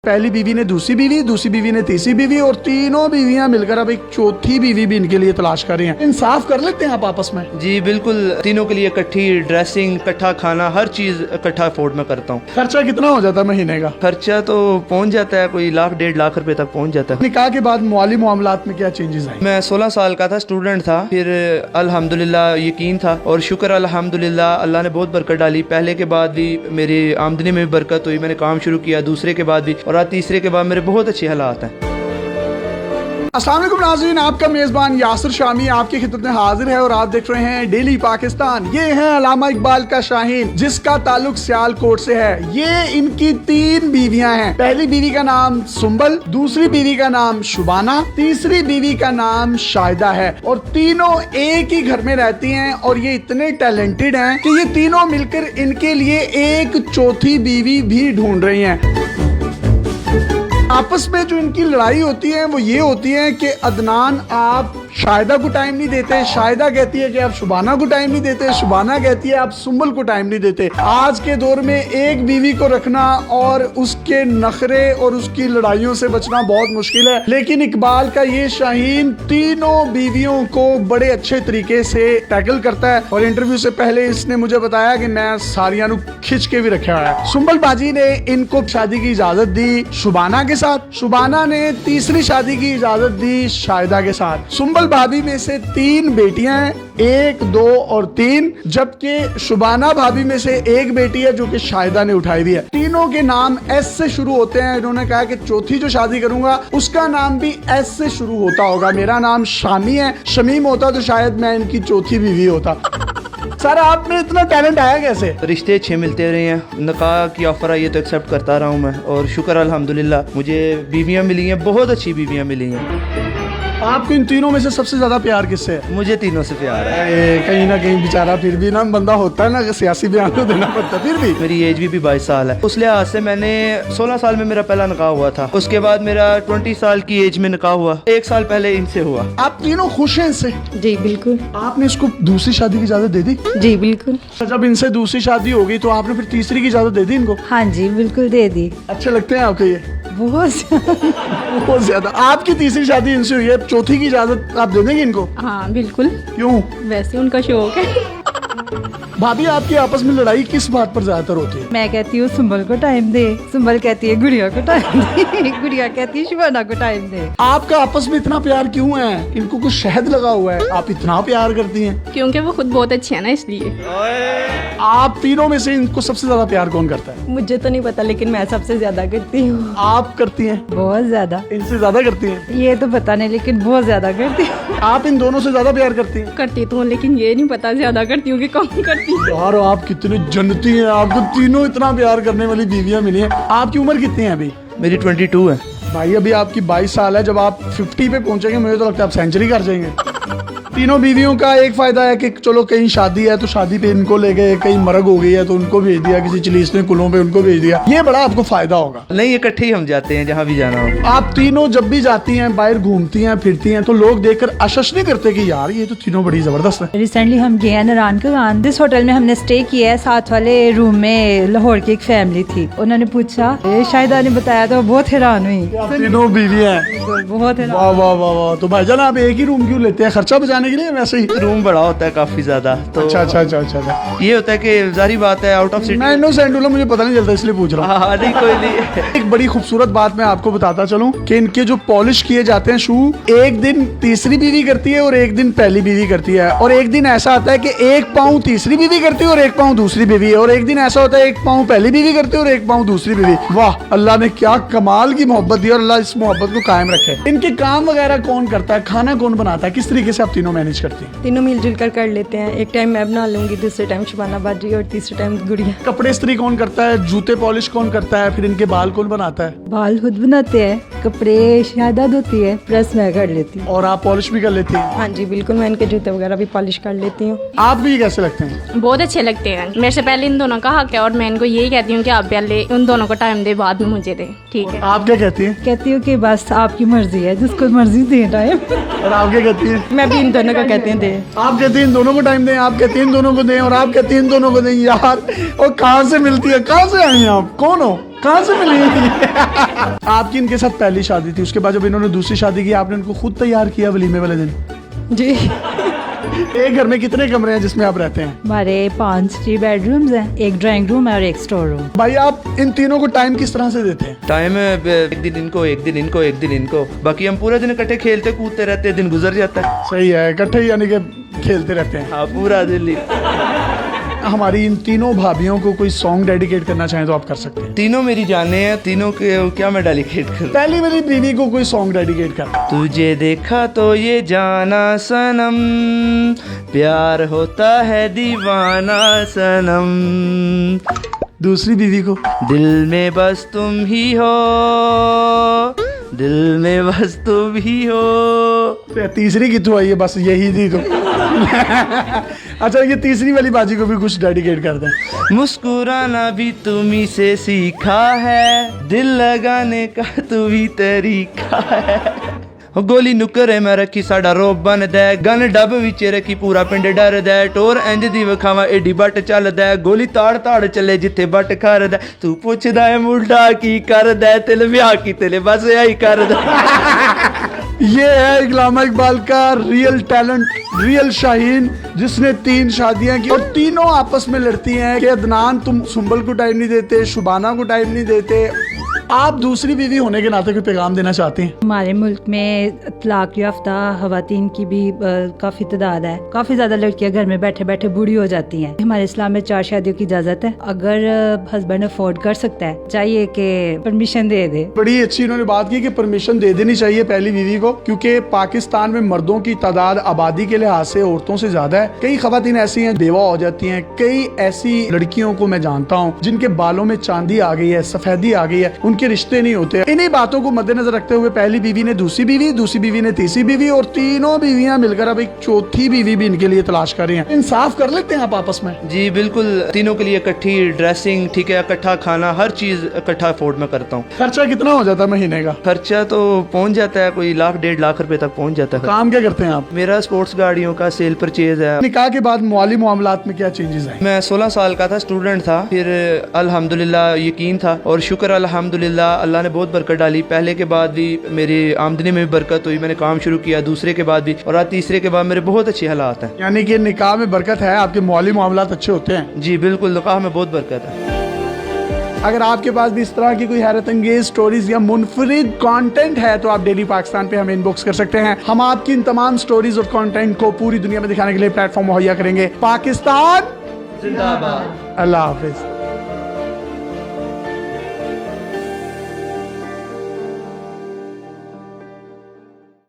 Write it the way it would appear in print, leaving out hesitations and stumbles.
पहली बीवी ने दूसरी बीवी ने तीसरी बीवी और तीनों बीवियां मिलकर अब एक चौथी बीवी भी इनके लिए तलाश कर रही हैं। इंसाफ कर लेते हैं आप आपस में? जी बिल्कुल, तीनों के लिए इकट्ठी ड्रेसिंग, इकट्ठा खाना, हर चीज इकट्ठा अफोर्ड में करता हूँ। खर्चा कितना हो जाता है महीने का? खर्चा तो पहुँच जाता है, कोई 1.5 रुपए तक पहुँच जाता है। निकाह के बाद माली मामलात में क्या चेंजेस आए? मैं 16 साल का था, स्टूडेंट था, फिर अल्हम्दुलिल्लाह यकीन था और शुक्र अल्हम्दुलिल्लाह अल्लाह ने बहुत बरकत डाली। पहले के बाद भी मेरी आमदनी में भी बरकत हुई, मैंने काम शुरू किया, दूसरे के बाद भी, और आज तीसरे के बाद मेरे बहुत अच्छे हालात हैं। अस्सलाम वालेकुम नाज़रीन, आपका मेज़बान यासिर शामी आपकी खिदमत में हाजिर है और आप देख रहे हैं डेली पाकिस्तान। ये है अल्लामा इकबाल का शाहीन, जिसका ताल्लुक सियालकोट से है। ये इनकी 3 बीवियां हैं। पहली बीवी का नाम सुंबल, दूसरी बीवी का नाम शुबाना, तीसरी बीवी का नाम शाहिदा है और तीनों एक ही घर में रहती हैं। और ये इतने टैलेंटेड हैं कि ये तीनों मिलकर इनके लिए एक चौथी बीवी भी ढूंढ रही हैं। आपस में जो इनकी लड़ाई होती है वो ये होती है कि अदनान आप शाहिदा को टाइम नहीं देते, शाहिदा कहती है कि आप शुबाना को टाइम नहीं देते, शुबाना कहती है आप सुंबल को टाइम नहीं देते। आज के दौर में एक बीवी को रखना और उसके नखरे और उसकी लड़ाइयों से बचना बहुत मुश्किल है, लेकिन इकबाल का ये शाहीन तीनों बीवियों को बड़े अच्छे तरीके से टैकल करता है। और इंटरव्यू से पहले इसने मुझे बताया कि मैं सारियां खिंच के भी रखा है। सुंबल बाजी ने इनको शादी की इजाजत दी शुबाना के साथ, शुबाना ने तीसरी शादी की इजाजत दी शाहिदा के साथ। सुंबल भाभी में से 3 बेटियां हैं, 1, 2 और 3, जबकि शुबाना भाभी में से 1 बेटी है जो कि शाहिदा ने उठाई हुई है। तीनों के नाम एस से शुरू होते हैं। इन्होंने कहा कि चौथी जो शादी करूंगा उसका नाम भी एस से शुरू होता होगा। मेरा नाम शामी है, शमीम होता तो शायद मैं इनकी चौथी बीवी होता। सर आप में इतना टैलेंट आया कैसे? रिश्ते अच्छे मिलते रहे हैं, निकाह की ऑफर आई है तो एक्सेप्ट करता रहा हूँ मैं, और शुक्र अल्हम्दुलिल्लाह मुझे बीवियाँ मिली हैं, बहुत अच्छी बीवियाँ मिली हैं। आपको इन तीनों में से सबसे ज्यादा प्यार किससे है? मुझे तीनों से प्यार है। कहीं ना कहीं बेचारा फिर भी ना बंदा होता है ना कि सियासी बयान तो देना पड़ता है, फिर भी मेरी एज भी 22 साल है। उस लिहाज से मैंने 16 साल में मेरा पहला निकाह हुआ था, उसके बाद मेरा 20 साल की एज में निकाह हुआ, 1 साल पहले इनसे हुआ। आप तीनों खुश हैं इससे? जी बिल्कुल। आपने इसको दूसरी शादी की इजाजत दे दी? जी बिल्कुल। जब इनसे दूसरी शादी हो गई तो आपने फिर तीसरी की इजाजत दे दी इनको? हाँ जी बिल्कुल दे दी। अच्छे लगते हैं आपको ये? बहुत ज्यादा। आपकी तीसरी शादी इनसे हुई है, चौथी की इजाजत आप दे देंगे इनको? हाँ बिल्कुल। क्यों? वैसे उनका शौक है। भाभी आपकी आपस में लड़ाई किस बात पर ज्यादातर होती है? मैं कहती हूँ सुंबल को टाइम दे, सुंबल कहती है गुड़िया को टाइम दे, गुड़िया कहती है शुबाना को टाइम दे। आपका आपस में इतना प्यार क्यों है? इनको कुछ शहद लगा हुआ है, आप इतना प्यार करती हैं? क्योंकि वो खुद बहुत अच्छी है ना, इसलिए। आप तीनों में से इनको सबसे ज्यादा प्यार कौन करता है? मुझे तो नहीं पता, लेकिन मैं सबसे ज्यादा करती हूँ। आप करती हैं? बहुत ज्यादा। इनसे ज्यादा करती हैं? ये तो पता नहीं, लेकिन बहुत ज्यादा करती हूँ। आप इन दोनों से ज्यादा प्यार करती हैं? करती तो हूँ, लेकिन ये नहीं पता ज्यादा करती हूँ कि कम करती हूँ। यार आप कितनी जन्नती हैं, आपको तीनों इतना प्यार करने वाली बीवियां मिली हैं। आपकी उम्र कितनी है अभी? मेरी 22 है। भाई अभी आपकी 22 साल है, जब आप 50 पे पहुंचेंगे मुझे तो लगता है आप सेंचुरी कर जाएंगे। तीनों बीवियों का एक फायदा है कि चलो कहीं शादी है तो शादी पे इनको ले गए, कहीं मरग हो गई है तो उनको भेज दिया, किसी चलीसने कुलों पे उनको भेज दिया। ये बड़ा आपको फायदा होगा। नहीं, इकट्ठे ही हम जाते हैं जहाँ भी जाना हो। आप तीनों जब भी जाती हैं, बाहर घूमती हैं, फिरती हैं, तो लोग देखकर आश्चर्य नहीं करते कि यार ये तो तीनों बड़ी जबरदस्त है? रिसेंटली हम गए हैं नारायण का, जिस होटल में हमने स्टे किया है, साथ वाले रूम में लाहौर की एक फैमिली थी। उन्होंने पूछा, शाहिदा ने बताया तो बहुत हैरान हुई। तीनों बीवी हैं? बहुत हैरान। वाह वाह वाह वाह। तो भाईजान आप एक ही रूम क्यों लेते हैं? खर्चा बचाने के लिए? वैसे ही रूम बड़ा होता है काफी ज्यादा, तो अच्छा। ये होता है कि जारी बात है आउट ऑफ सिटी। मैं इनोसेंट हूं, मुझे पता नहीं चलता इसलिए पूछ रहा हूँ। हाँ नहीं, कोई नहीं। एक बड़ी खूबसूरत बात मैं आपको बताता चलूं कि इनके जो पॉलिश किए जाते हैं शू, एक दिन तीसरी बीवी करती है और एक दिन पहली बीवी करती है। और एक दिन ऐसा आता है कि 1 पाँव तीसरी बीवी करती है और 1 पाँव दूसरी बीवी है। और एक दिन ऐसा होता है 1 पाँव पहली बीवी करती है और 1 पाँव दूसरी बीवी। वाह, अल्लाह ने क्या कमाल की मोहब्बत दी और अल्लाह इस मोहब्बत को कायम रखे। इनके काम वगैरह कौन करता है? खाना कौन बनाता है? किस तरीके से आप तीनों मैनेज करती हैं? तीनों मिलजुल कर लेते हैं। एक टाइम मैं बना लूंगी, दूसरे टाइम शुबाना बाजी और तीसरे टाइम गुड़िया। कपड़े इस्त्री कौन करता है? जूते पॉलिश कौन करता है? फिर इनके बाल कौन बनाता है? बाल खुद बनाते हैं, कपड़े शाहिदा धोती है, प्रेस मैं कर लेती हूँ। और आप पॉलिश भी कर लेती हैं? हाँ जी बिल्कुल, मैं इनके जूते वगैरह भी पॉलिश कर लेती हूँ। आप भी कैसे लगते हैं? बहुत अच्छे लगते हैं। मेरे से पहले इन दोनों का हक है और मैं इनको यही कहती हूँ कि आप पहले उन दोनों को टाइम दे, बाद में मुझे दे। ठीक है। आप क्या कहती हैं? कहती हूँ कि बस आपकी मर्जी है, जिसको मर्जी दे टाइम। और आप क्या कहती हैं? मैं भी इन दोनों को कहते हैं दे। आप कहते हैं इन दोनों को टाइम दें, आप कहते हैं इन दोनों को दें, और आप कहते हैं इन दोनों को दें। यार और कहाँ से मिलती है, कहाँ से आई हैं आप, कौन हो, कहाँ से मिली? आपकी इनके साथ पहली शादी थी, उसके बाद जब इन्होंने दूसरी शादी की आपने इनको खुद तैयार किया वलीमे वाले दिन? जी। एक घर में कितने कमरे हैं जिसमें आप रहते हैं? हमारे 5 3 बेडरूम्स हैं, एक ड्राइंग रूम है और एक स्टोर रूम। भाई आप इन तीनों को टाइम किस तरह से देते हैं? टाइम एक दिन इनको, एक दिन इनको, एक दिन इनको, बाकी हम पूरा दिन इकट्ठे खेलते कूदते रहते हैं, दिन गुजर जाता है। सही है, इकट्ठे यानी कि खेलते रहते हैं। हाँ, पूरा दिन ही। हमारी इन तीनों भाभियों को कोई सॉन्ग डेडिकेट करना चाहें तो आप कर सकते हैं। तीनों मेरी जाने हैं, तीनों के क्या मैं डेडिकेट करूं? पहली मेरी बीवी को कोई सॉन्ग डेडिकेट कर। तुझे देखा तो ये जाना सनम, प्यार होता है दीवाना सनम, दूसरी बीवी को दिल में बस तुम ही हो, दिल में बस तुम ही हो। तीसरी कितु आई है, बस यही थी तो। अच्छा, ये तीसरी वाली बाजी को भी कुछ डेडिकेट कर दें। मुस्कुराना भी तुम्ही से सीखा है, दिल लगाने का तू भी तरीका है। गोली नुकर मैं रखी साडा रोब बन दे, गन डब विच रखी पूरा पिंड डर दे, टोर इंज दी विखावा एडी बट चलदा, गोली ताड़ ताड़ चले जिथे बट कर दे, तू पुछदा है मुंडा की कर दे, तिल ब्याह की तिल बस यही कर दे। ये है इकलामा इकबाल का रियल टैलेंट, रियल शाहीन, जिसने 3 शादियां की और तीनों आपस में लड़ती हैं कि अदनान तुम सुंबल को टाइम नहीं देते, शुबाना को टाइम नहीं देते। आप दूसरी बीवी होने के नाते कोई पैगाम देना चाहते हैं? हमारे मुल्क में तलाक याफ्ता खवातीन की भी काफी तादाद है। काफी ज्यादा लड़कियां घर में बैठे बैठे बूढ़ी हो जाती हैं। हमारे इस्लाम में 4 शादियों की इजाजत है। अगर हस्बैंड अफोर्ड कर सकता है, चाहिए कि परमिशन दे दे। बड़ी अच्छी इन्होंने बात की कि परमिशन दे देनी चाहिए पहली बीवी को, क्योंकि पाकिस्तान में मर्दों की तादाद आबादी के लिहाज से औरतों से ज्यादा है। कई खवातीन ऐसी हैं बेवा हो जाती हैं। कई ऐसी लड़कियों को मैं जानता हूँ जिनके बालों में चांदी आ गई है, सफेदी आ गई है, उनके रिश्ते नहीं होते। इन्हीं बातों को मद्देनजर रखते हुए पहली बीवी ने दूसरी बीवी, दूसरी बीवी ने तीसरी बीवी, और तीनों बीवियां मिलकर अब एक चौथी बीवी भी इनके लिए तलाश कर रही हैं। इंसाफ कर लेते हैं आप आपस में? जी बिल्कुल, तीनों के लिए इकट्ठी ड्रेसिंग, ठीक है, इकट्ठा खाना, हर चीज इकट्ठा अफोर्ड में करता हूँ। खर्चा कितना हो जाता है महीने का? खर्चा तो पहुँच जाता है कोई 1 1.5 लाख रुपए तक पहुँच जाता है। काम क्या करते हैं आप? मेरा स्पोर्ट्स गाड़ियों का सेल परचेज है। निकाह के बाद माली मामलात में क्या चेंजेस आए? मैं 16 साल का था, स्टूडेंट था, फिर अल्हम्दुलिल्लाह यकीन था और शुक्र अल्हम्दुलिल्लाह अल्लाह ने बहुत बरकत डाली। पहले के बाद भी मेरी आमदनी में भी बरकत हुई, मैंने काम शुरू किया, दूसरे के बाद भी, और आज तीसरे के बाद मेरे बहुत अच्छे हालात हैं। यानी कि निकाह में बरकत है, आपके माली मामलात अच्छे होते हैं? जी बिल्कुल, निकाह में बहुत बरकत है। अगर आपके पास भी इस तरह की कोई हैरत अंगेज स्टोरीज या मुनफरिद कंटेंट है तो आप डेली पाकिस्तान पे हमें इनबॉक्स कर सकते हैं। हम आपकी इन तमाम स्टोरीज और कंटेंट को पूरी दुनिया में दिखाने के लिए प्लेटफॉर्म मुहैया करेंगे। पाकिस्तान जिंदाबाद। अल्लाह हाफिज।